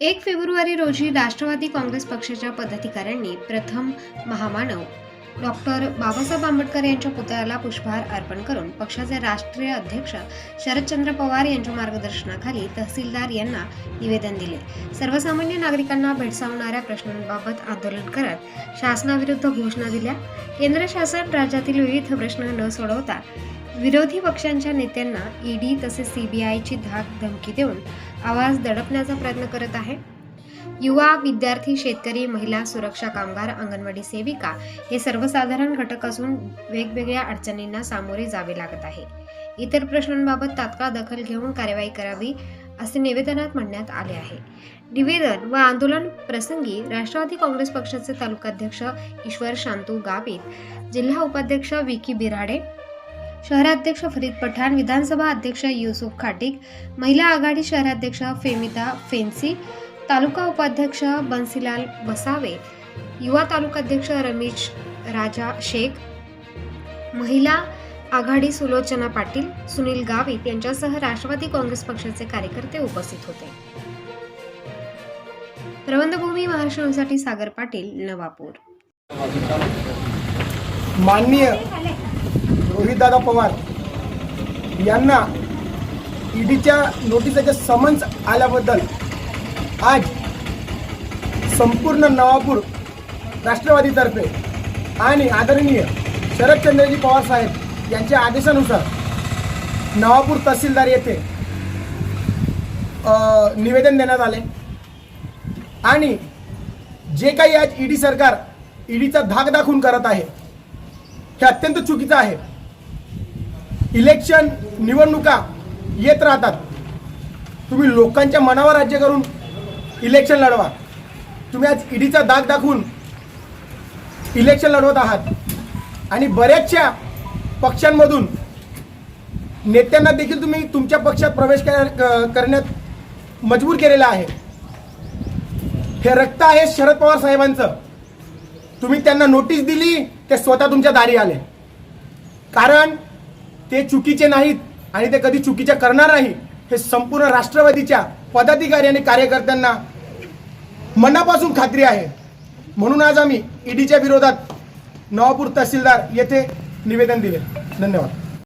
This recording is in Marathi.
1 फेब्रुवारी रोजी राष्ट्रवादी काँग्रेस पक्षाच्या पदाधिकाऱ्यांनी प्रथम महामानव डॉक्टर बाबासाहेब आंबेडकर यांच्या पुतळ्याला पुष्पहार अर्पण करून पक्षाचे राष्ट्रीय अध्यक्ष शरदचंद्र पवार यांच्या मार्गदर्शनाखाली तहसीलदार यांना निवेदन दिले। सर्वसामान्य नागरिकांना भेडसावणाऱ्या प्रश्नांबाबत आंदोलन करत शासनाविरुद्ध घोषणा दिल्या। केंद्र शासन राज्यातील विविध प्रश्न न सोडवता विरोधी पक्षांच्या नेत्यांना ईडी तसेच सीबीआयची धाक धमकी देऊन आवाज दडपण्याचा प्रयत्न करत आहे। युवा, विद्यार्थी, शेतकरी, महिला, सुरक्षा कामगार, अंगणवाडी सेविका हे सर्वसाधारण घटक असून वेगवेगळ्या अडचणींना सामोरे जावे लागत आहे। इतर प्रश्नांबाबत तात्काळ दखल घेऊन कार्यवाही करावी असे निवेदनात म्हणण्यात आले आहे। निवेदन व आंदोलन प्रसंगी राष्ट्रवादी काँग्रेस पक्षाचे तालुकाध्यक्ष ईश्वर शांतू गावित, जिल्हा उपाध्यक्ष विकी बिराडे, शहराध्यक्ष फरीद पठाण, विधानसभा अध्यक्ष युसुफ खाटिक, महिला आघाडी शहराध्यक्ष फेमिदा फेन्सी, तालुका उपाध्यक्ष बन्सीलाल बसावे, युवा तालुकाध्यक्ष रमेश राजा शेख, महिला आघाडी सुलोचना पाटील, सुनील गावित यांच्यासह राष्ट्रवादी काँग्रेस पक्षाचे कार्यकर्ते उपस्थित होते। प्रबंधभूमी महाराष्ट्रासाठी सागर पाटील, नवापूर। माननीय रोहितदादा पवार यांना ईडीच्या नोटिसाचे समन्स आल्याबद्दल आज संपूर्ण नवापूर राष्ट्रवादीतर्फे आणि आदरणीय शरदचंद्रजी पवार साहेब यांच्या आदेशानुसार नवापूर तहसीलदार येथे निवेदन देण्यात आले आणि जे काही आज ईडी सरकार ईडीचा धाक दाखवून करत आहे हे अत्यंत चुकीचं आहे। इलेक्शन निवडणुका येत राहतात, तुम्ही लोकांच्या मनावर राज्य करून इलेक्शन लढवा। तुम्ही आज ईडीचा दाग दाखवून इलेक्शन लढवत आहात आणि बऱ्याचशा पक्षांमधून नेत्यांना देखील तुम्ही तुमच्या पक्षात प्रवेश करण्यात मजबूर केलेला आहे। हे रक्त आहे शरद पवार साहेबांचं। तुम्ही त्यांना नोटीस दिली, ते स्वतः तुमच्या दारी आले, कारण ते चुकीचे नाहीत आणि ते कधी चुकीचे करणार नाही हे संपूर्ण राष्ट्रवादीच्या पदाधिकारी आणि कार्यकर्त्यांना मनापासून खात्री आहे। म्हणून आज आम्ही ईडीच्या विरोधात नवापूर तहसीलदार येथे निवेदन दिले। धन्यवाद।